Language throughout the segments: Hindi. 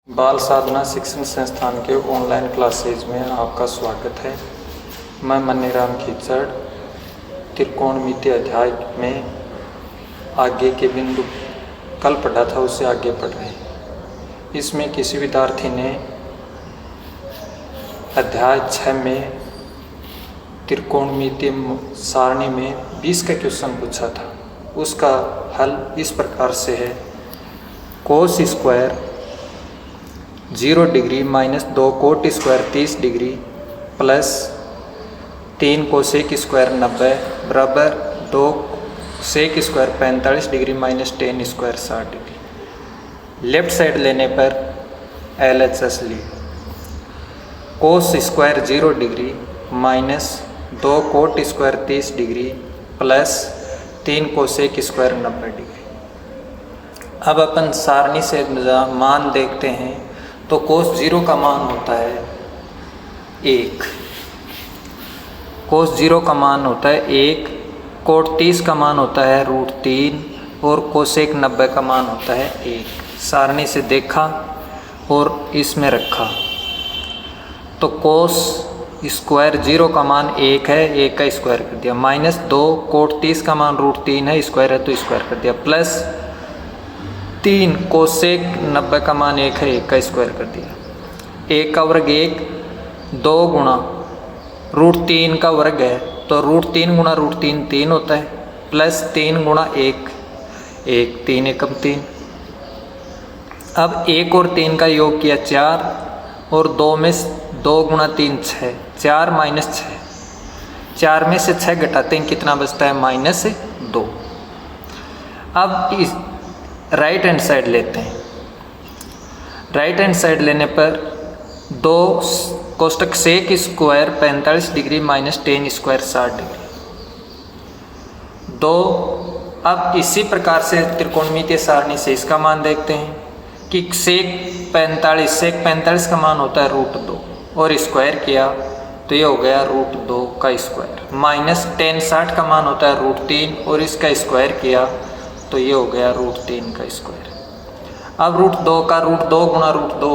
बाल साधना शिक्षण संस्थान के ऑनलाइन क्लासेज में आपका स्वागत है। मैं मनीराम खीचड़ त्रिकोणमिति अध्याय में आगे के बिंदु कल पढ़ा था उससे आगे पढ़ रहे हैं। इसमें किसी विद्यार्थी ने अध्याय 6 में त्रिकोणमिति सारणी में 20 का क्वेश्चन पूछा था। उसका हल इस प्रकार से है। Cos square 0 degree minus 2 cot square 30 degree plus 3 cosec square 90 बराबर 2 sec square 45 degree minus 10 square 60 degree. Left side लेने पर LHS लिए। Cos square 0 degree minus 2 cot square 30 degree plus 3 cosec square 90 degree. अब अपन सारणी से मान देखते हैं तो कोस 0 का मान होता है 1, कोस 0 का मान होता है 1, कोट 30 का मान होता है √3 और कोसेक 90 का मान होता है 1। सारणी से देखा और इसमें रखा तो कोस स्क्वायर 0 का मान 1 है, 1 का स्क्वायर कर दिया, माइनस 2 कोट 30 का मान √3 है, स्क्वायर है तो स्क्वायर कर दिया, प्लस 3 कोसेक 90 का मान 1 है, 1 का स्क्वायर कर दिया। 1 का वर्ग 1, 2 गुणा √3 का वर्ग है तो √3 गुणा √3 3 होता है, प्लस 3 गुणा 1 1, 3 एकम 3। अब 1 और 3 का योग किया 4 और 2 में 2 गुणा 3 6, 4 माइनस 6, 4 में से 6 घटाते हैं कितना बचता है -2। अब इस राइट हैंड साइड लेते हैं। राइट हैंड साइड लेने पर 2 कोष्टक sec square 45 degree minus 10 square 60 degree 2। अब इसी प्रकार से त्रिकोणमितीय सारणी से इसका मान देखते हैं कि सेक 45 का मान होता है √2 और स्क्वायर किया तो ये हो गया √2 का स्क्वायर, माइनस 10 60 का मान होता है √3 और इसका स्क्वायर किया तो ये हो गया √3 का स्क्वायर। अब √2 का √2 गुणा √2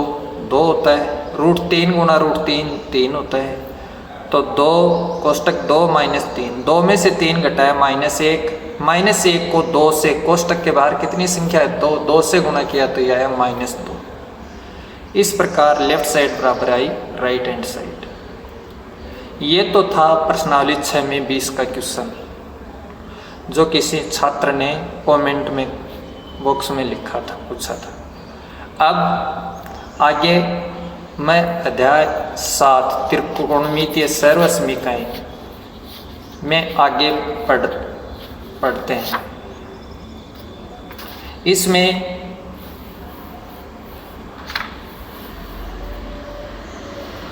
2 होता है, √3 गुणा √3 3 होता है, तो 2 कोष्टक 2 माइनस 3, 2 में से 3 घटाया -1 को 2 से कोष्टक के बाहर कितनी संख्या है 2 से गुणा किया तो यह आया -2। इस प्रकार लेफ्ट साइड बराबर आई राइट हैंड साइड। ये तो था प्रश्नावली 6 में 20 का क्वेश्चन जो किसी छात्र ने कमेंट में बॉक्स में लिखा था, पूछा था। अब आगे मैं अध्याय 7 त्रिकोणमितीय सर्वसमीकरण में आगे पढ़ते हैं। इसमें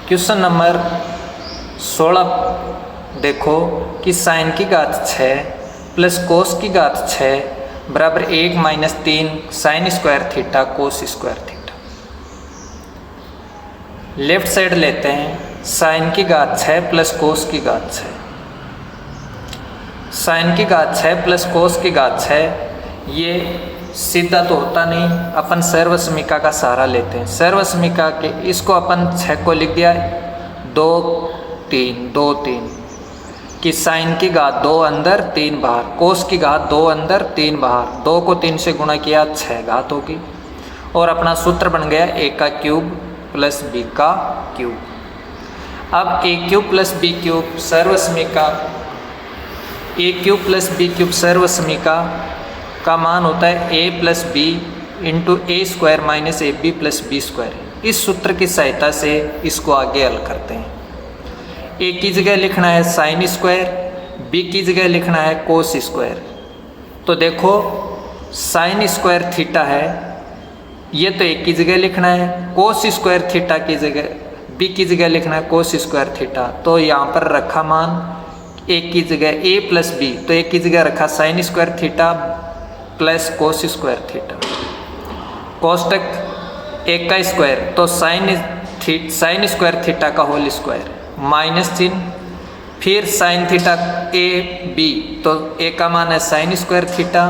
क्वेश्चन नंबर 16 देखो कि साइन की घात 6 प्लस कोस की घात 6 बराबर 1 minus 3 sine square theta cos square theta. Left side लेते हैं। साइन की घात 6 प्लस कोस की घात 6, साइन की घात 6 प्लस कोस की घात 6, ये सीधा तो होता नहीं, अपन सर्वसमीका का सहारा लेते हैं। सर्वसमीका के इसको अपन 6 को लिख दिया 2 3 कि साइन की घात 2 अंदर 3 बाहर, कोस की घात 2 अंदर 3 बाहर, 2 को 3 से गुणा किया 6 घात होगी और अपना सूत्र बन गया a का क्यूब प्लस b का क्यूब। अब a cube plus b cube सर्वसमीका, a cube plus b cube सर्वसमीका का मान होता है a plus b into a square minus ab plus b square. इस सूत्र की सहायता से इसको आगे हल करते हैं। a की जगह लिखना है साइन स्क्वायर, b की जगह लिखना है कोस स्क्वायर। तो देखो साइन स्क्वायर थीटा है, ये तो a की जगह लिखना है, कोस स्क्वायर थीटा की जगह b की जगह लिखना है कोस स्क्वायर थीटा। तो यहाँ पर रखा मान a की जगह a प्लस b, तो a की जगह रखा sine square theta plus cos square theta. कोष्टक 1 का स्क्वायर तो साइन स्क्वायर थीटा का होल स्क्वायर, माइनस चिन्ह, फिर साइन थीटा a b, तो a का मान है साइन स्क्वायर थीटा,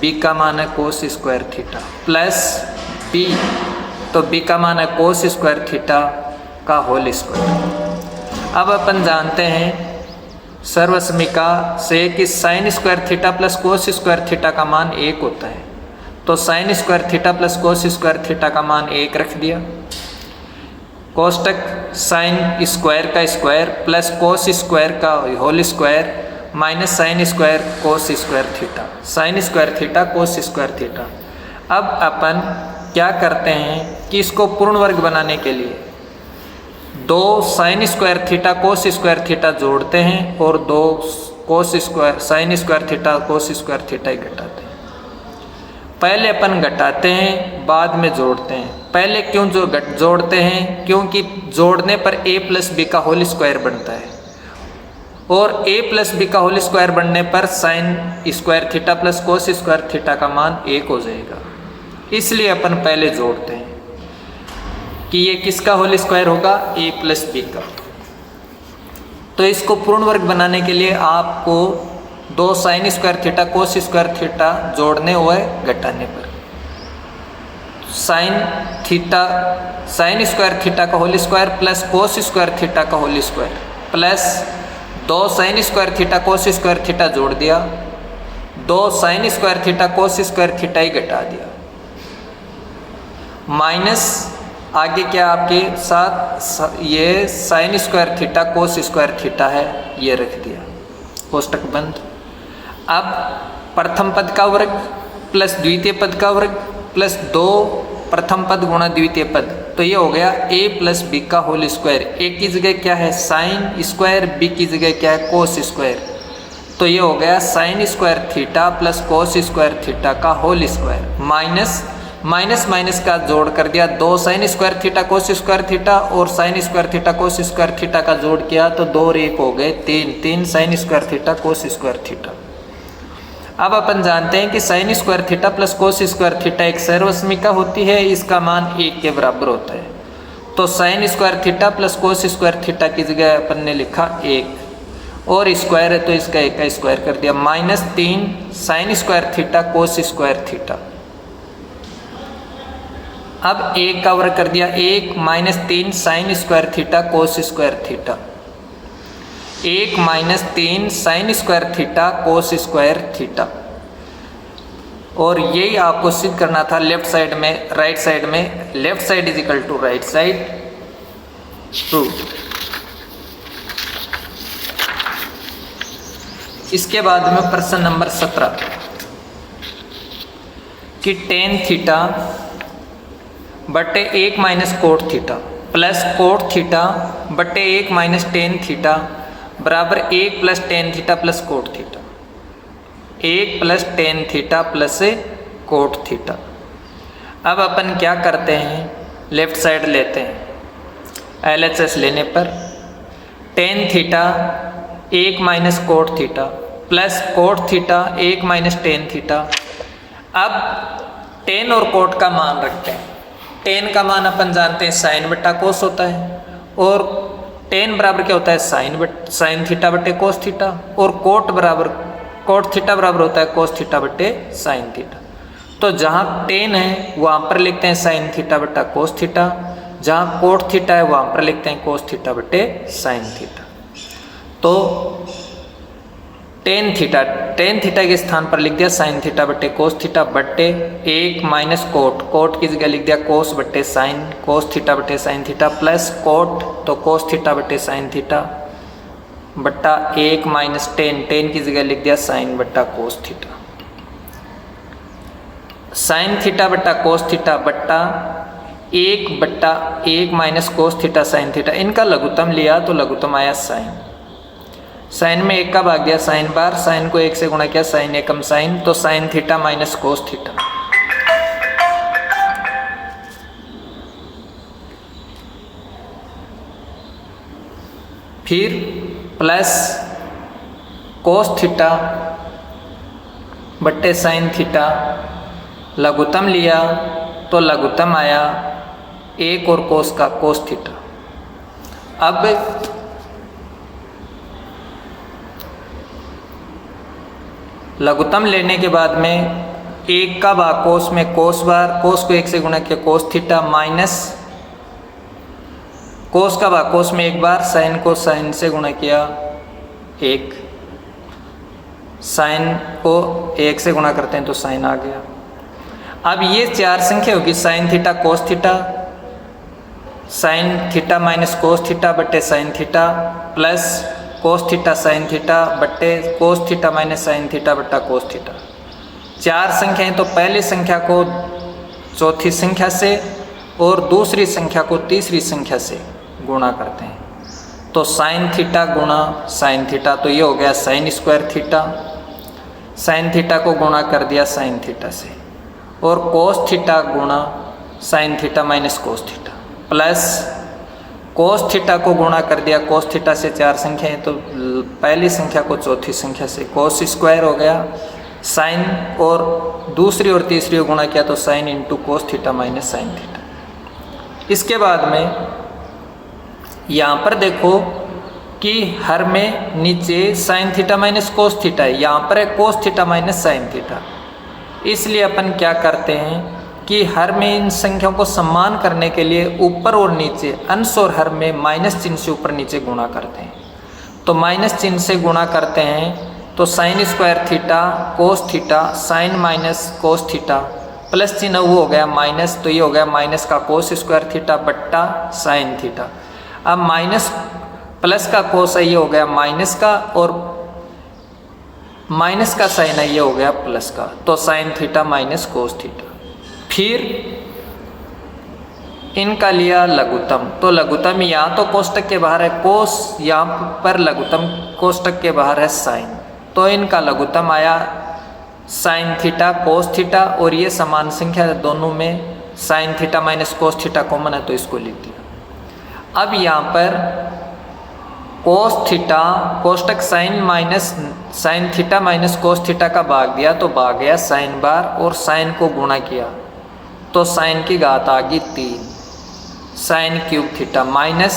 b का मान है cos square theta, plus b तो b का मान है कोस स्क्वायर थीटा का होल स्क्वायर। अब अपन जानते हैं सर्वसमीका से कि sine square theta plus cos square theta का मान 1 होता है। तो sine square theta plus cos square theta का मान 1 रख दिया। कोष्टक साइन स्क्वायर का स्क्वायर प्लस कोस स्क्वायर का whole square minus sine square cos square theta, sign square theta cos square theta. अब अपन क्या करते हैं कि इसको पूर्ण वर्ग बनाने के लिए 2 sine square theta cos square theta जोड़ते हैं और 2 cos square sine square theta cos square theta ही घटाते हैं। पहले अपन घटाते हैं बाद में जोड़ते हैं। पहले क्यों जोड़ते हैं? क्योंकि जोड़ने पर a प्लस बी का होल स्क्वायर बनता है और a प्लस बी का होल स्क्वायर बनने पर sine square theta plus cos square theta का मान 1 हो जाएगा। इसलिए अपन पहले जोड़ते हैं कि ये किसका होल स्क्वायर होगा, a प्लस बी का। तो इसको पूर्ण वर्ग बनाने के लिए आपको 2 sine square theta cos square theta जोड़ने हुए घटाने पर साइन स्क्वायर थीटा का whole square plus cos square theta का whole square plus 2 sine square theta cos square theta जोड़ दिया, 2 sine square theta cos square theta ही घटा दिया, माइनस आगे क्या आपके साथ ये sine square theta cos square theta है, ये रख दिया, कोष्टक बंद। अब प्रथम पद का वर्ग प्लस द्वितीय पद का वर्ग प्लस 2 प्रथम पद गुणा द्वितीय पद, तो ये हो गया a प्लस बी का होल स्क्वायर। a की जगह क्या है साइन स्क्वायर, b की जगह क्या है कोस स्क्वायर, तो ये हो गया sine square theta plus cos square theta का whole square minus minus minus का जोड़ कर दिया, 2 sine square theta cos square theta और sine square theta cos square theta का जोड़ किया तो 2 और 1 हो गए 3 sine square theta cos square theta. अब अपन जानते हैं कि sine square theta plus cos square theta एक सर्वसमीका होती है, इसका मान 1 के बराबर होता है। तो sine square theta plus cos square theta की जगह अपन ने लिखा 1 और स्क्वायर है तो इसका 1 का स्क्वायर कर दिया, minus 3 sine square theta cos square theta. अब 1 का वर्ग कर दिया 1 minus 3 sine square theta cos square theta, 1 minus 3 sine square theta cos square theta. और यही आपको सिद्ध करना था लेफ्ट साइड में, राइट साइड में, left side is equal to right side true. इसके बाद में प्रश्न नंबर 17 कि टेन थीटा बटे 1 minus cot theta plus cot theta बटे 1 माइनस टेन थीटा बराबर 1 plus tan theta plus cot theta, 1 plus tan theta plus cot theta. अब अपन क्या करते हैं, लेफ्ट साइड लेते हैं, LHS लेने पर tan theta 1 minus cot theta plus cot theta 1 minus tan theta. अब टेन और कोट का मान रखते हैं, टेन का मान अपन जानते हैं साइन बट्टा कोस होता है और टेन बराबर क्या होता है साइन थीटा बट्टे कोस थीटा और कोट थीटा बराबर होता है कोस थीटा बट्टे साइन थीटा। तो जहाँ टेन है वहाँ पर लिखते हैं साइन थीटा बट्टा कोस थीटा, जहाँ कोट थीटा है वहाँ पर लिखते हैं कोस थीटा बट्टे साइन थीटा। तो टेन थीटा के स्थान पर लिख दिया साइन थीटा बट्टे कोस थीटा बट्टे 1 माइनस कोट की जगह लिख दिया कोस बट्टे साइन, कोस थीटा बट्टे साइन थीटा प्लस कोट तो कोस थीटा बट्टे साइन थीटा बट्टा 1 माइनस टेन की जगह लिख दिया साइन बट्टा कोस थीटा। साइन थीटा बट्टा कोस थीटा बट्टा 1 minus cos theta sine theta, इनका लघुत्तम लिया तो लघुत्तम आया साइन में 1 का भाग दिया साइन बार, साइन को 1 से गुणा किया साइन एकम साइन, तो sine theta minus cos theta. फिर प्लस कोस थीटा बट्टे साइन थीटा, लघुत्तम लिया तो लघुत्तम आया 1 और कोस का कोस थीटा। अब लघुत्तम लेने के बाद में 1 का भाग कोस में कोस बार, कोस को 1 से गुणा किया कोस थीटा, माइनस कोस का भाग कोस में 1 बार, साइन को साइन से गुणा किया 1, साइन को 1 से गुणा करते हैं तो साइन आ गया। अब ये 4 संख्या होगी sine theta cos theta, sine theta minus cos theta बट्टे sine theta, plus cos theta sine theta बट्टे cos theta minus sine theta बट्टा कोस थीटा। 4 संख्याएं, तो पहली संख्या को चौथी संख्या से और दूसरी संख्या को तीसरी संख्या से गुणा करते हैं। तो साइन थीटा गुणा साइन थीटा, तो ये हो गया sine square theta, sine theta को गुणा कर दिया साइन थीटा से, और कोस थीटा गुणा sign theta minus cos theta, plus cos theta को गुणा कर दिया कोस थीटा से। 4 संख्याएं, तो पहली संख्या को चौथी संख्या से, कोस स्क्वायर हो गया साइन, और दूसरी और तीसरी को गुणा किया तो sine into cos theta minus sine theta. इसके बाद में यहाँ पर देखो कि हर में नीचे sign theta minus cos theta है, यहाँ पर है कोस थीटा माइनस साइन थीटा। इसलिए अपन क्या करते हैं कि हर में इन संख्याओं को समान करने के लिए ऊपर और नीचे अंश और हर में माइनस चिन्ह से ऊपर नीचे गुणा करते हैं। तो माइनस चिन्ह से गुणा करते हैं तो sine square theta cos theta sign minus cos theta, plus चिन्ह वो हो गया माइनस, तो ये हो गया माइनस का कोस स्क्वायर थीटा बट्टा साइन थीटा। अब माइनस प्लस का कोस है, ये हो गया माइनस का, और माइनस का साइन है, ये हो गया प्लस का, तो sine theta minus cos theta. फिर इनका लिया लघुत्तम, तो लघुत्तम यहाँ तो कोष्टक के बाहर है कोस, यहाँ पर लघुत्तम कोष्टक के बाहर है साइन, तो इनका लघुत्तम आया साइन थीटा कोस थीटा, और ये समान संख्या दोनों में sine theta minus cos theta common है तो इसको लिख दिया। अब यहाँ पर कोस थीटा कोष्टक sine minus sine theta minus cos theta का भाग दिया तो भाग गया साइन बार, और साइन को गुणा किया तो साइन की घात आ गई 3, sign cube theta minus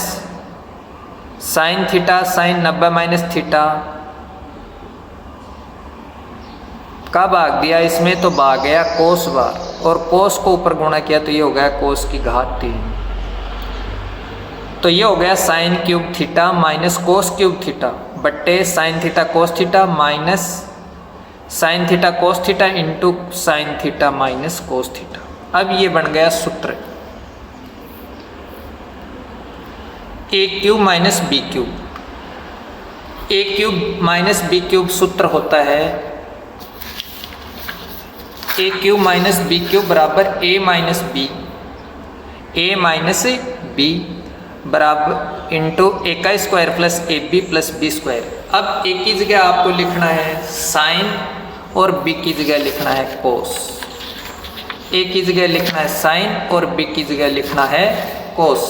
sine theta sine 90 minus theta का भाग दिया इसमें तो भाग गया कोस बार, और कोस को ऊपर गुणा किया तो ये हो गया कोस की घात 3, तो ये हो गया sine cube theta minus cos cube theta बट्टे sine theta cos theta minus sine theta cos theta into sine theta minus cos theta. अब ये बन गया सूत्र a cube minus b cube. A cube minus b cube सूत्र होता है a cube minus b cube बराबर ए माइनस बी बराबर इंटू ए का square plus a b plus b square. अब ए की जगह आपको लिखना है साइन और बी की जगह लिखना है कोस। ए की जगह लिखना है साइन और बी की जगह लिखना है कोस।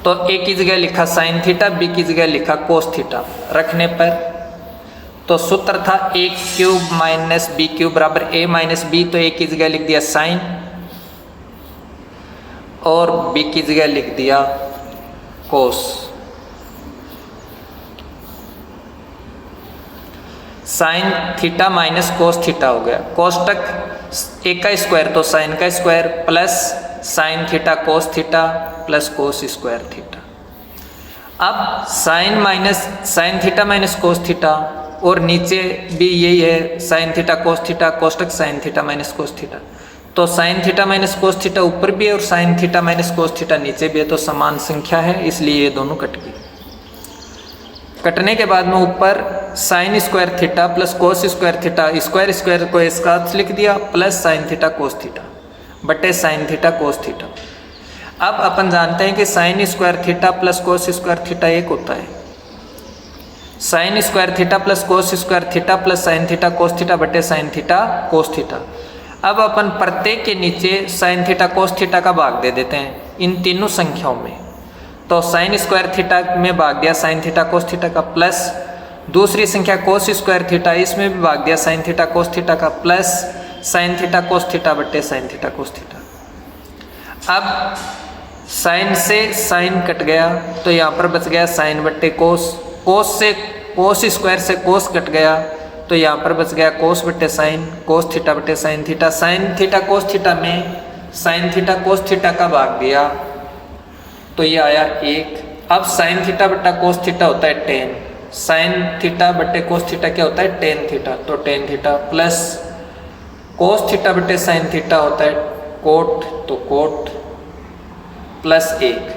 तो ए की जगह लिखा साइन थीटा, बी की जगह लिखा कोस थीटा रखने पर तो सूत्र था ए क्यूब माइनस बी क्यूब बराबर ए माइनस बी, तो ए की जगह लिख दिया साइन और बी की जगह लिख दिया cos. Sine theta minus cos theta हो गया, कोष्टक ए का स्क्वायर तो साइन का square plus sine theta cos theta plus cos square theta. अब sine theta minus cos theta और नीचे भी यही है साइन थीटा कोस थीटा, कोष्टक sine theta minus cos theta. तो sine theta minus cos theta ऊपर भी है और sine theta minus cos theta नीचे भी है, तो समान संख्या है इसलिए ये दोनों कट गए। कटने के बाद में ऊपर sign square theta plus cos square theta, square square को एक साथ लिख दिया plus sine theta cos theta बटे साइन थीटा कोस थीटा। अब अपन जानते हैं कि sine square theta plus cos square theta एक होता है, sign square theta plus cos square theta plus sine theta cos theta बटे साइन थीटा कोस थीटा। अब अपन प्रत्येक के नीचे साइन थीटा कोस थीटा का भाग दे देते हैं इन तीनों संख्याओं में। तो साइन स्क्वायर थीटा में भाग दिया साइन थीटा कोस थीटा का प्लस दूसरी संख्या कोस स्क्वायर थीटा, इसमें भी भाग दिया साइन थीटा कोस थीटा का plus sine theta cos theta बटे साइन थीटा कोस थीटा। अब साइन से साइन कट गया तो यहाँ पर बच गया साइन बट्टे कोस, कोस से कोस स्क्वायर से कोस कट गया तो यहाँ पर बच गया कोस बटे साइन, कोस थीटा बटे sine theta. Sine theta cos theta में साइन थीटा कोस थीटा का भाग दिया तो ये आया 1। अब साइन थीटा बटा कोस थीटा होता है टेन, साइन थीटा बटे कोस थीटा क्या होता है टेन थीटा, तो ten theta plus cos theta बटे साइन थीटा होता है कोट, तो कोट प्लस 1।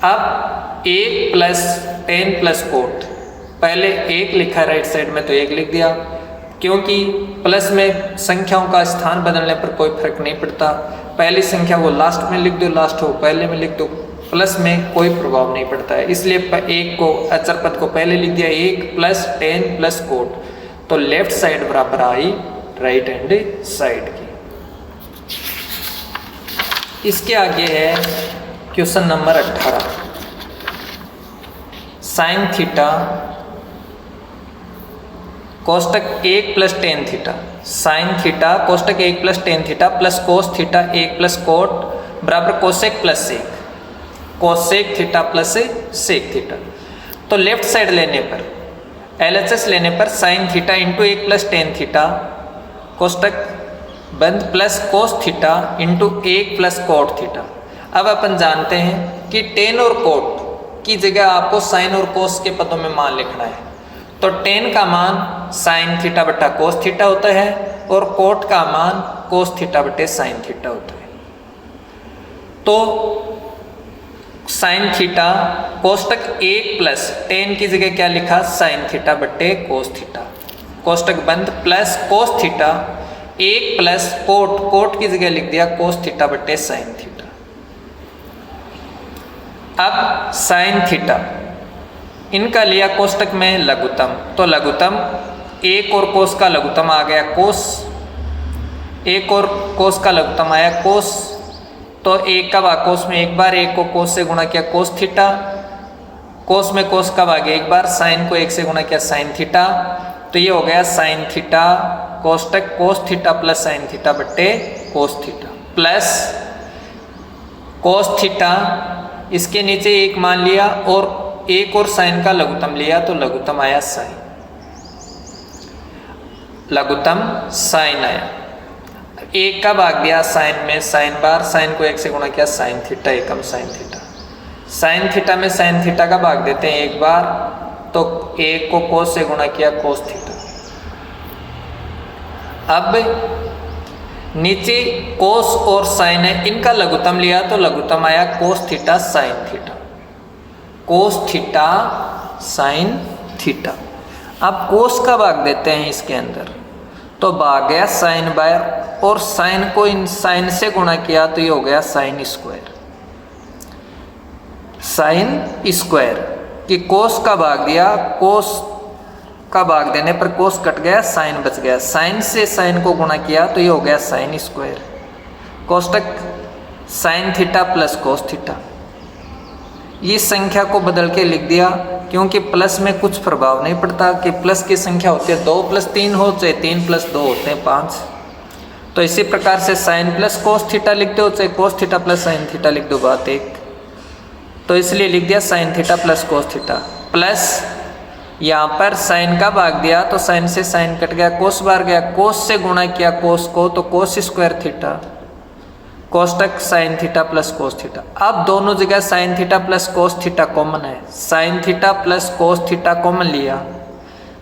अब 1 प्लस टेन प्लस कोट, पहले 1 लिखा है राइट साइड में तो 1 लिख दिया, क्योंकि प्लस में संख्याओं का स्थान बदलने पर कोई फर्क नहीं पड़ता। पहली संख्या वो लास्ट में लिख दो, लास्ट हो पहले में लिख दो, प्लस में कोई प्रभाव नहीं पड़ता है, इसलिए 1 को अचर पद को पहले लिख दिया 1 प्लस टेन प्लस कोट, तो लेफ्ट साइड बराबर आई राइट हैंड साइड की। इसके आगे है क्वेश्चन नंबर 18। साइन थीटा कोष्टक 1 plus tan theta, sine theta कोष्टक 1 plus tan theta plus cos theta 1 plus cot बराबर cosec plus sec, cosec theta plus sec theta. तो लेफ्ट साइड लेने पर LHS लेने पर sine theta into 1 plus tan theta कोष्टक बंद plus cos theta into 1 plus cot theta. अब अपन जानते हैं कि टेन और कोट की जगह आपको साइन और कोस के पदों में मान लिखना है, तो टेन का मान साइन थीटा बटा कोस थीटा होता है और कोट का मान कोस थीटा बटे साइन थीटा होता है। तो साइन थीटा कोष्टक 1 प्लस टेन की जगह क्या लिखा साइन थीटा बटे कोस थीटा, कोष्टक बंद plus cos theta 1 plus cot, cot की जगह लिख दिया कोस थीटा बटे साइन थीटा। अब साइन थीटा इनका लिया कोष्टक में लघुत्तम, तो लघुत्तम 1 और कोस का लघुत्तम आ गया कोस, 1 और कोस का लघुत्तम आया कोस, तो 1 का भाग कोस में एक बार, 1 को कोस से गुणा किया कोस थीटा, कोस में कोस का भाग एक बार, साइन को 1 से गुणा किया साइन थीटा, तो ये हो गया साइन थीटा कोष्टक cos theta plus sine theta बट्टे cos theta plus cos theta, इसके नीचे 1 मान लिया और 1 और साइन का लघुत्तम लिया तो लघुत्तम आया साइन, लघुत्तम साइन आया। 1 का भाग दिया साइन में साइन बार, साइन को 1 से गुणा किया साइन थीटा एकम साइन थीटा, साइन थीटा में साइन थीटा का भाग देते हैं 1 बार, तो 1 को कोस से गुणा किया कोस थीटा। अब नीचे कोस और साइन है, इनका लघुत्तम लिया तो लघुत्तम आया कोस theta sine theta, cos theta sine theta. अब कोस का भाग देते हैं इसके अंदर, तो भाग गया साइन बार और साइन को इन साइन से गुणा किया तो ये हो गया साइन स्क्वायर, साइन स्क्वायर कि कोस का भाग दिया, कोस का भाग देने पर कोस कट गया साइन बच गया, साइन से साइन को गुणा किया तो ये हो गया साइन स्क्वायर, कोष्टक sine theta plus cos theta. इस संख्या को बदल के लिख दिया, क्योंकि प्लस में कुछ प्रभाव नहीं पड़ता कि प्लस की संख्या होती है 2 + 3 हो चाहे 3 + 2 होते हैं 5, तो इसी प्रकार से साइन प्लस कोस थीटा लिख दो चाहे कोस थीटा प्लस साइन थीटा लिख दो, बात एक, तो इसलिए लिख दिया sine theta plus cos theta plus यहाँ पर साइन का भाग दिया तो साइन से साइन कट गया, कोस बार गया, कोस से गुणा किया कोस को तो कोस स्क्वायर थीटा, कोष्टक sine theta plus cos theta. अब दोनों जगह sine theta plus cos theta common है, sine theta plus cos theta common लिया,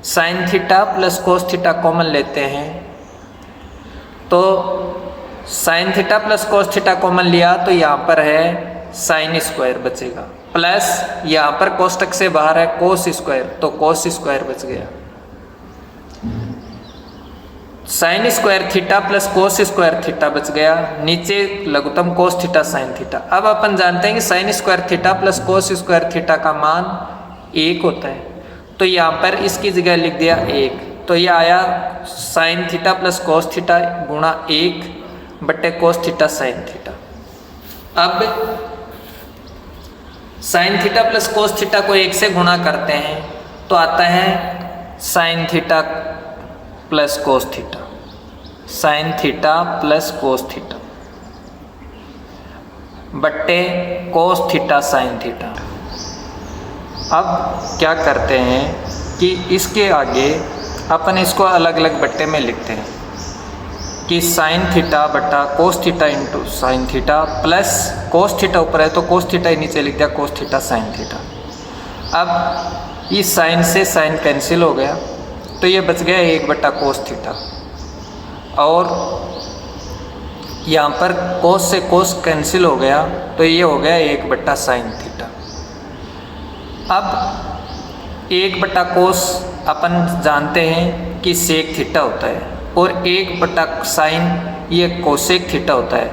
sine theta plus cos theta common लेते हैं, तो sine theta plus cos theta common लिया तो यहाँ पर है साइन स्क्वायर बचेगा, प्लस यहाँ पर कोष्टक से बाहर है कोस स्क्वायर तो कोस स्क्वायर बच गया, sine square theta plus cos square theta बच गया, नीचे लघुत्तम कोस थीटा साइन थीटा। अब अपन जानते हैं कि sine square theta plus cos square theta का मान 1 होता है, तो यहाँ पर इसकी जगह लिख दिया 1, तो ये आया sign theta plus cos theta गुणा 1 बट्टे कोस थीटा साइन थीटा। अब sine theta plus cos theta को 1 से गुणा करते हैं तो आता है sine theta plus cos theta, sine theta plus cos theta बट्टे कोस थीटा साइन थीटा। अब क्या करते हैं कि इसके आगे अपन इसको अलग अलग बट्टे में लिखते हैं कि साइन थीटा बटा कोस theta into sine theta plus cos theta ऊपर है तो कोस थीटा ही नीचे लिख दिया, कोस थीटा साइन थीटा। अब इस साइन से साइन कैंसिल हो गया तो ये बच गया 1 बटा कोस थीटा, और यहाँ पर कोस से कोस कैंसिल हो गया तो ये हो गया 1 बटा साइन थीटा। अब 1 बटा कोस अपन जानते हैं कि सेक थीटा होता है, और 1 बटा साइन ये कोसेक थीटा होता है।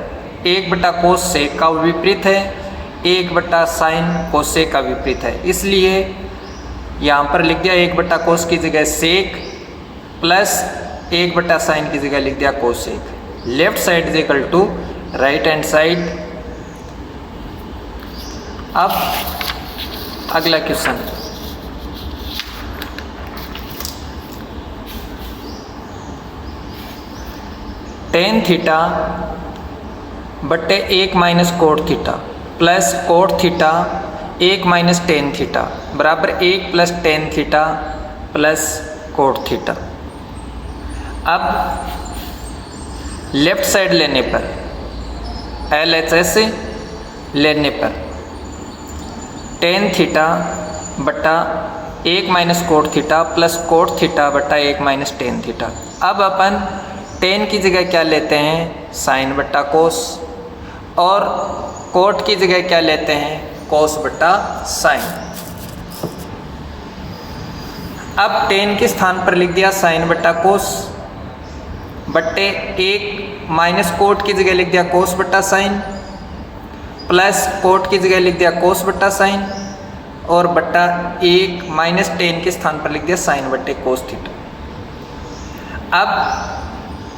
1 बटा कोस सेक का विपरीत है, 1 बटा साइन कोसेक का विपरीत है, इसलिए यहाँ पर लिख दिया 1 बटा कोस की जगह सेक प्लस 1 बटा साइन की जगह लिख दिया cosec. Left side is equal to right hand side. अब अगला क्वेश्चन, टेन थीटा बट्टे 1 minus cot theta plus cot theta 1 minus tan theta बराबर 1 plus tan theta plus cot theta. अब लेफ्ट साइड लेने पर LHS लेने पर टेन थीटा बटा 1 minus cot theta plus cot theta बटा 1 माइनस टेन थीटा। अब अपन टेन की जगह क्या लेते हैं, साइन बटा कोस, और कोट की जगह क्या लेते हैं, कोस बटा साइन। अब टेन के स्थान पर लिख दिया साइन बटा कोस बट्टे 1 माइनस कोट की जगह लिख दिया कोस बटा साइन प्लस कोट की जगह लिख दिया कोस बटा साइन, और बट्टा 1 माइनस टेन के स्थान पर लिख दिया साइन बट्टे कोस थीटा। अब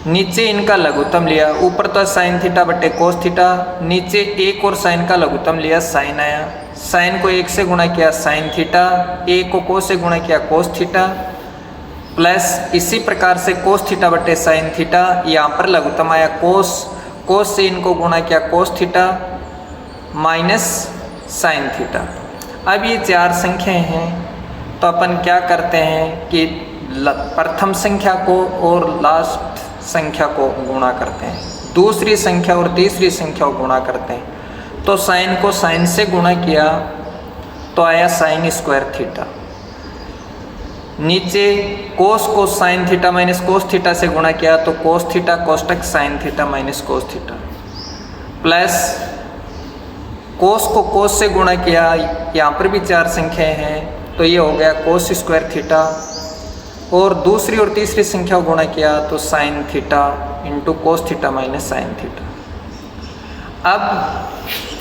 नीचे इनका लघुत्तम लिया, ऊपर तो साइन थीटा बट्टे कोस थीटा, नीचे 1 और साइन का लघुत्तम लिया साइन आया, साइन को 1 से गुणा किया साइन थीटा, 1 को कोस से गुणा किया कोस थीटा, प्लस इसी प्रकार से कोस थीटा बट्टे साइन थीटा, यहाँ पर लघुत्तम आया कोस, कोस से इनको गुणा किया कोस थीटा माइनस साइन थीटा। अब ये 4 संख्याएं हैं तो अपन क्या करते हैं कि प्रथम संख्या को और लास्ट संख्या को गुणा करते हैं, दूसरी संख्या और तीसरी संख्या को गुणा करते हैं। तो साइन को साइन से गुणा किया तो आया साइन स्क्वायर थीटा, नीचे कोस को sine theta minus cos theta से गुणा किया तो कोस थीटा कोष्टक sine theta minus cos theta, plus cos को कोस से गुणा किया, यहाँ पर भी 4 संख्याएं हैं तो ये हो गया कोस स्क्वायर थीटा, और दूसरी और तीसरी संख्या को गुणा किया तो sine theta into cos theta minus sine theta. अब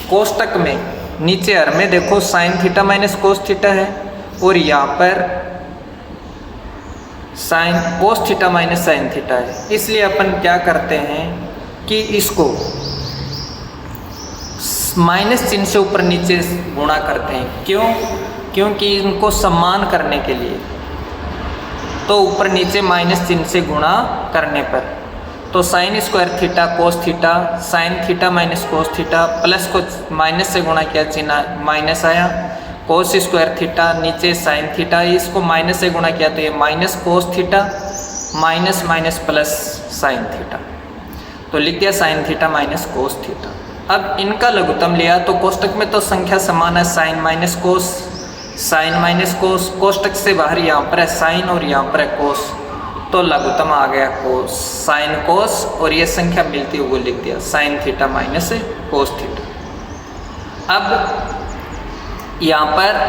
कोष्टक में नीचे हर में देखो sign theta minus cos theta है, और यहाँ पर sine cos theta minus sine theta है, इसलिए अपन क्या करते हैं कि इसको माइनस चिन्ह से ऊपर नीचे गुणा करते हैं। क्यों? क्योंकि इनको समान करने के लिए, तो ऊपर नीचे माइनस चिन्ह से गुणा करने पर तो sine square theta cos theta sine theta minus cos theta, plus को माइनस से गुणा किया चिन्ह माइनस आया, कोस स्क्वायर थीटा नीचे साइन थीटा, इसको माइनस से गुणा किया तो ये minus cos theta minus minus plus sine theta, तो लिख दिया sine theta minus cos theta. अब इनका लघुत्तम लिया तो कोष्टक में तो संख्या समान है, sine minus cos sine minus cos, कोष्टक से बाहर यहाँ पर है साइन और यहाँ पर है कोस, तो लघुत्तम आ गया कोस साइन कोस, और ये संख्या मिलती है वो लिख दिया sine theta minus cos theta. अब यहाँ पर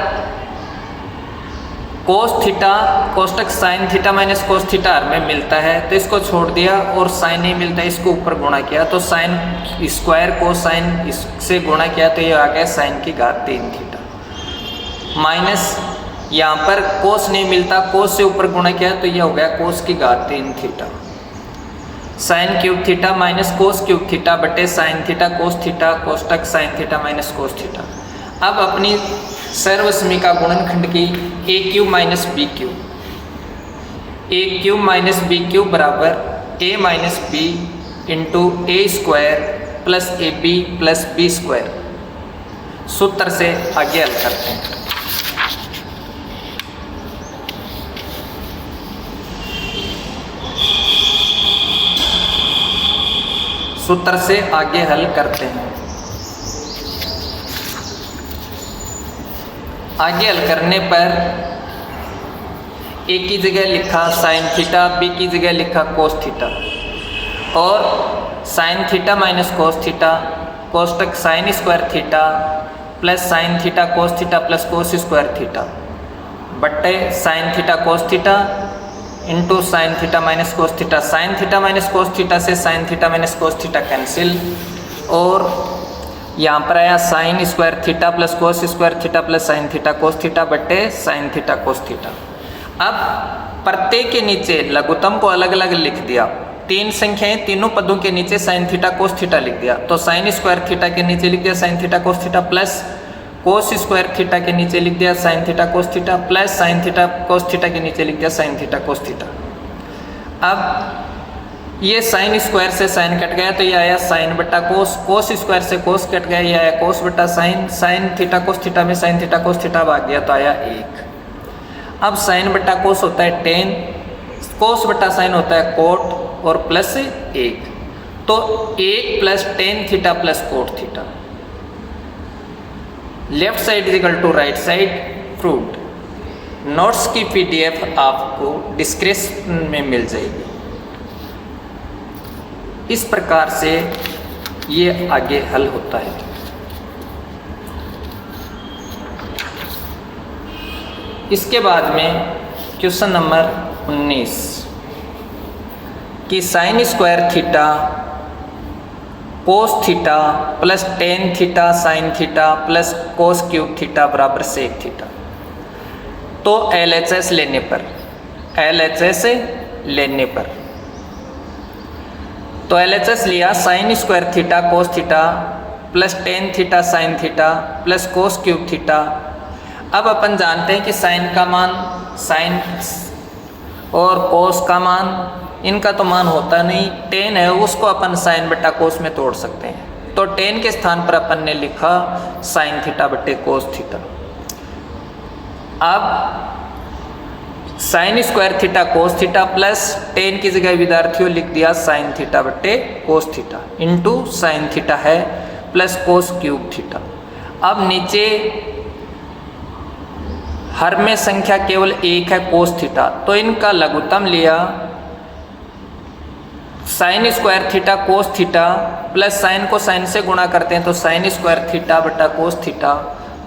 कोस थीटा कोष्टक sine theta minus cos theta हर में मिलता है तो इसको छोड़ दिया, और साइन नहीं मिलता इसको ऊपर गुणा किया तो साइन स्क्वायर को साइन से गुणा किया तो ये आ गया साइन की घात 3 थीटा, माइनस यहाँ पर कोस नहीं मिलता कोस से ऊपर गुणा किया तो ये हो गया कोस की घात 3 theta, sine cube theta minus cos cube theta बटे साइन थीटा कोस थीटा कोष्टक sine theta minus cos theta. अब अपनी सर्वसमीका गुणनखंड की a cube minus b cube, a cube minus b cube बराबर a minus b into a square plus a b plus b square, सूत्र से आगे हल करते हैं। सूत्र से आगे हल करते हैं। आगे हल करने पर ए की जगह लिखा साइन थीटा, बी की जगह लिखा कोस थीटा, और sine theta minus cos theta कोष्टक sine square theta plus sine theta cos theta plus cos square theta बट्टे sine theta cos theta into sine theta minus cos theta. Sine theta minus cos theta से sine theta minus cos theta cancel, और यहाँ पर आया sine square theta plus cos square theta plus sine theta cos theta बट्टे साइन थीटा कोस थीटा। अब प्रत्येक के नीचे लघुत्तम को अलग अलग लिख दिया। तीन संख्याएं, तीनों पदों के नीचे साइन थीटा कोस थीटा लिख दिया। तो साइन स्क्वायर थीटा के नीचे लिख दिया sine theta cos theta plus cos square theta के नीचे लिख दिया sine theta cos theta plus sine theta cos theta के नीचे लिख दिया साइन थीटा कोस थीटा। अब ये साइन स्क्वायर से साइन कट गया तो ये आया साइन बट्टा कोस, कोस स्क्वायर से कोस कट गया, ये आया कोस बट्टा sine, sine theta cos theta में साइन थीटा कोस थीटा भाग गया तो आया 1। अब साइन बट्टा कोस होता है टेन, कोस बट्टा साइन होता है कोट और प्लस 1, तो 1 plus tan theta plus cot theta. Left side is equal to right side proved. Notes की PDF आपको डिस्क्रिप्शन में मिल जाएगी। इस प्रकार से ये आगे हल होता है। इसके बाद में क्वेश्चन नंबर 19 कि sine square theta cos theta plus tan theta sine theta plus कोस क्यूब थीटा बराबर सेक थीटा। तो LHS लेने पर, LHS लेने पर तो LHS लिया sign square theta cos theta plus tan theta sine theta plus कोस क्यूब थीटा। अब अपन जानते हैं कि साइन का मान साइन और कोस का मान, इनका तो मान होता नहीं, टेन है उसको अपन साइन बट्टा कोस में तोड़ सकते हैं। तो टेन के स्थान पर अपन ने लिखा साइन थीटा बट्टे कोस थीटा। अब sign square theta cos theta plus ten की जगह विद्यार्थियों लिख दिया साइन थीटा बट्टे cos theta into sine theta है प्लस कोस क्यूब थीटा। अब नीचे हर में संख्या केवल एक है कोस थीटा, तो इनका लघुत्तम लिया sign square theta cos theta plus sign को साइन से गुणा करते हैं तो साइन स्क्वायर थीटा बट्टा कोस थीटा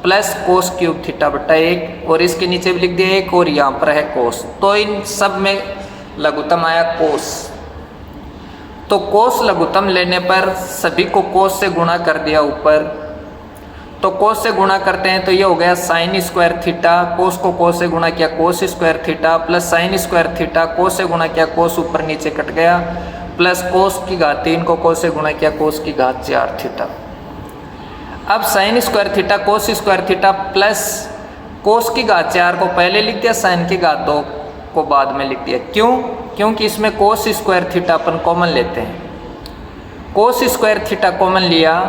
प्लस कोस क्यूब थीटा बट्टा 1, और इसके नीचे भी लिख दिया 1 और यहाँ पर है कोस। तो इन सब में लघुत्तम आया कोस। तो कोस लघुत्तम लेने पर सभी को कोस से गुणा कर दिया ऊपर, तो कोस से गुणा करते हैं तो ये हो गया साइन स्क्वायर थीटा, कोस को कोस से गुणा किया कोस square theta plus sign square theta कोस से गुणा किया कोस ऊपर नीचे कट गया प्लस कोस की घात 3 को कोस से गुणा किया कोस की घात 4 थीटा। अब sign square theta cos square theta plus कोस की घात 4 को पहले लिख दिया, साइन की घात 2 को बाद में लिख दिया। क्यों? क्योंकि इसमें कोस स्क्वायर थीटा अपन कॉमन लेते हैं। कोस स्क्वायर थीटा कॉमन लिया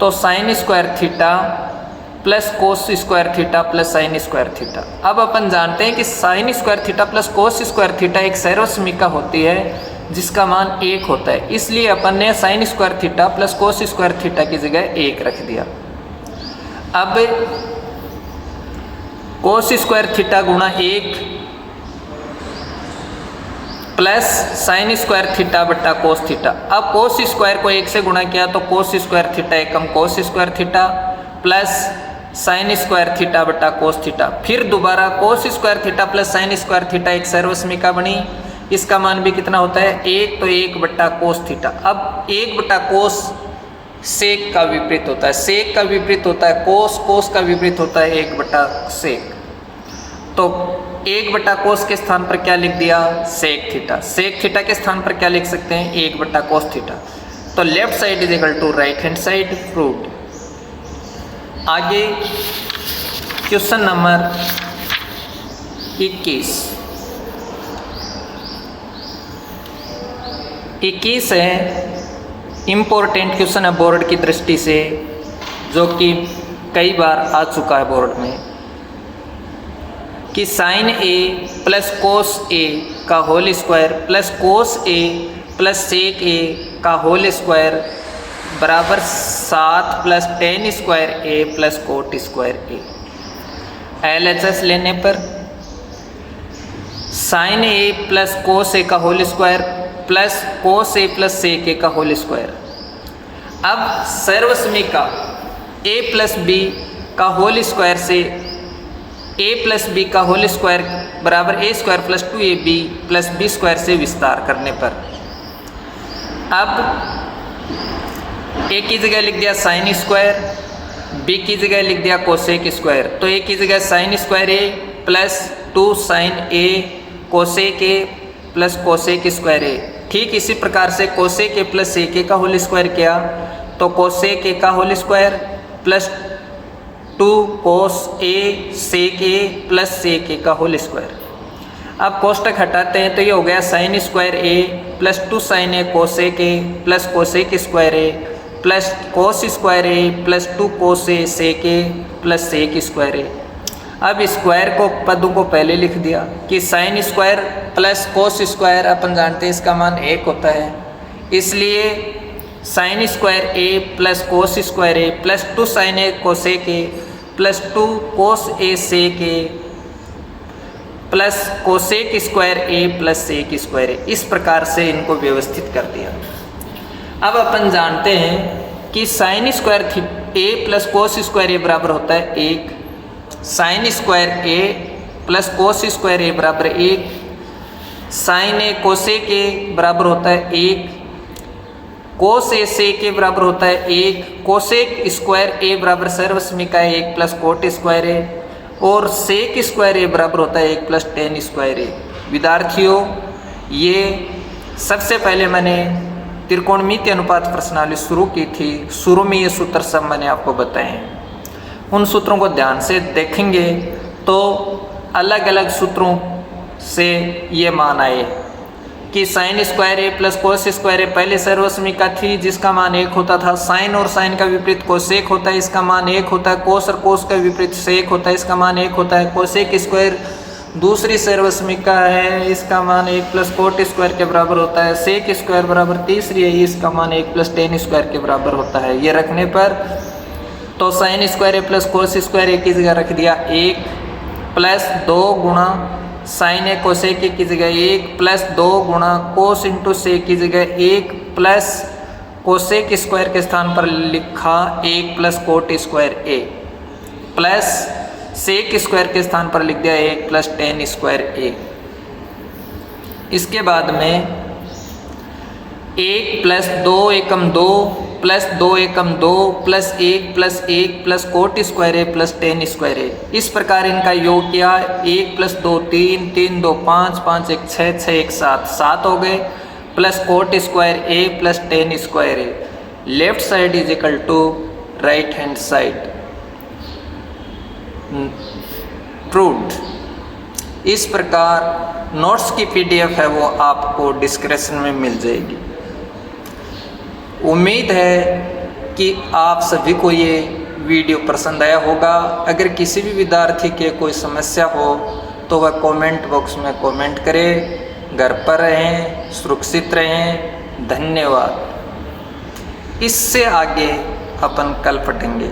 तो sine square theta plus cos square theta plus sign square theta. अब अपन जानते हैं कि sine square theta plus cos square theta एक सर्वसमीका होती है जिसका मान 1 होता है, इसलिए अपन ने sign square theta plus cos square theta की जगह 1 रख दिया। अब कोस स्क्वायर थीटा गुणा 1 प्लस साइन स्क्वायर थीटा बट्टा कोस थीटा। अब कोस स्क्वायर को 1 से गुणा किया तो कोस स्क्वायर थीटा एकम कोस square theta plus sign square theta बट्टा कोस थीटा। फिर दोबारा कोस square theta plus sign square theta एक सर्वसमीका बनी, इसका मान भी कितना होता है 1, तो 1 बट्टा कोस थीटा। अब 1 बट्टा कोस सेक का विपरीत होता है, सेक का विपरीत होता है कोस, कोस का विपरीत होता है 1 बट्टा सेक। तो 1 बट्टा कोस के स्थान पर क्या लिख दिया सेक थीटा, सेक थीटा के स्थान पर क्या लिख सकते हैं 1 बट्टा कोस थीटा। तो left side is equal to right hand side proved. आगे क्वेश्चन नंबर 21 है, इम्पोर्टेंट क्वेश्चन है बोर्ड की दृष्टि से, जो कि कई बार आ चुका है बोर्ड में, कि sign a plus cos a का whole square plus cos a plus sec a का होल स्क्वायर बराबर 7 plus tan square A plus cot square a. LHS लेने पर sine a plus cos a का whole square plus cos a plus sec a का होल स्क्वायर। अब सर्वसमीका ए प्लस बी का होल स्क्वायर से ए प्लस बी का होल स्क्वायर बराबर a square plus 2ab plus b square से विस्तार करने पर अब ए की जगह लिख दिया साइन स्क्वायर, बी की जगह लिख दिया कोसेक स्क्वायर। तो ए की जगह sine square A plus 2 sine a cosec a plus cosec square a. ठीक इसी प्रकार से cosec a plus sec a का होल स्क्वायर किया तो कोसेक ए का whole square plus 2 cos a sec a plus sec a का होल स्क्वायर। अब कोष्टक हटाते हैं तो ये हो गया sine square A plus 2 sine a cosec a plus cosec square A plus cos square A plus 2 cos a sec a plus sec square a. अब स्क्वायर को पदों को पहले लिख दिया कि sine square plus cos square अपन जानते हैं इसका मान 1 होता है, इसलिए sine square A plus cos square A plus 2 sine a cosec a plus 2 cos a sec a plus cosec square A plus sec square a. इस प्रकार से इनको व्यवस्थित कर दिया। अब अपन जानते हैं कि साइन स्क्वायर ए प्लस कोस स्क्वायर ए बराबर होता है 1, साइन स्क्वायर ए प्लस कोस स्क्वायर ए बराबर 1, साइन ए कोसेक ए बराबर होता है 1, कोस ए सेक ए बराबर होता है 1, कोसेक स्क्वायर ए बराबर सर्वसमीका 1 प्लस कोट स्क्वायर ए और सेक स्क्वायर ए बराबर होता है 1 प्लस टेन स्क्वायर ए। विद्यार्थियों, ये सबसे पहले मैंने त्रिकोणमितीय अनुपात प्रश्नावली शुरू की थी। शुरू में ये सूत्र सब मैंने आपको बताए हैं। उन सूत्रों को ध्यान से देखेंगे तो अलग अलग सूत्रों से ये मान आए कि साइन स्क्वायर ए प्लस कोस स्क्वायर ए पहले सर्वसमीका थी जिसका मान 1 होता था। साइन और साइन का विपरीत कोसेक होता है, इसका मान 1 होता है। कोस और कोस का विपरीत सेक होता है, इसका मान 1 होता है। कोसेक स्क्वायर दूसरी सर्वसमीका है, इसका मान 1 प्लस कोट स्क्वायर के बराबर होता है। सेक स्क्वायर बराबर तीसरी है, इसका मान 1 प्लस टेन स्क्वायर के बराबर होता है। ये रखने पर तो साइन स्क्वायर ए प्लस कोस स्क्वायर ए की जगह रख दिया 1 प्लस 2 गुणा साइन ए कोसेक ए की जगह 1 प्लस 2 गुणा कोस इंटू सेक की जगह 1 प्लस कोसेक स्क्वायर के स्थान पर लिखा 1 प्लस कोट स्क्वायर ए प्लस सेक स्क्वायर के स्थान पर लिख दिया 1 प्लस टेन स्क्वायर ए। इसके बाद में 1 प्लस 2 एकम 2 प्लस 2 एकम 2 plus 1 plus 1 plus cot square A plus tan square a. इस प्रकार इनका योग किया 1 प्लस 2 3, 3 2 5, 5 1 6, 6 1 7, 7 हो गए plus cot square A plus tan square A. Left side is equal to right hand side. Proved. इस प्रकार नोट्स की PDF है वो आपको डिस्क्रिप्शन में मिल जाएगी। उम्मीद है कि आप सभी को ये वीडियो पसंद आया होगा। अगर किसी भी विद्यार्थी के कोई समस्या हो तो वह कमेंट बॉक्स में कमेंट करें। घर पर रहें, सुरक्षित रहें। धन्यवाद। इससे आगे अपन कल पढ़ेंगे।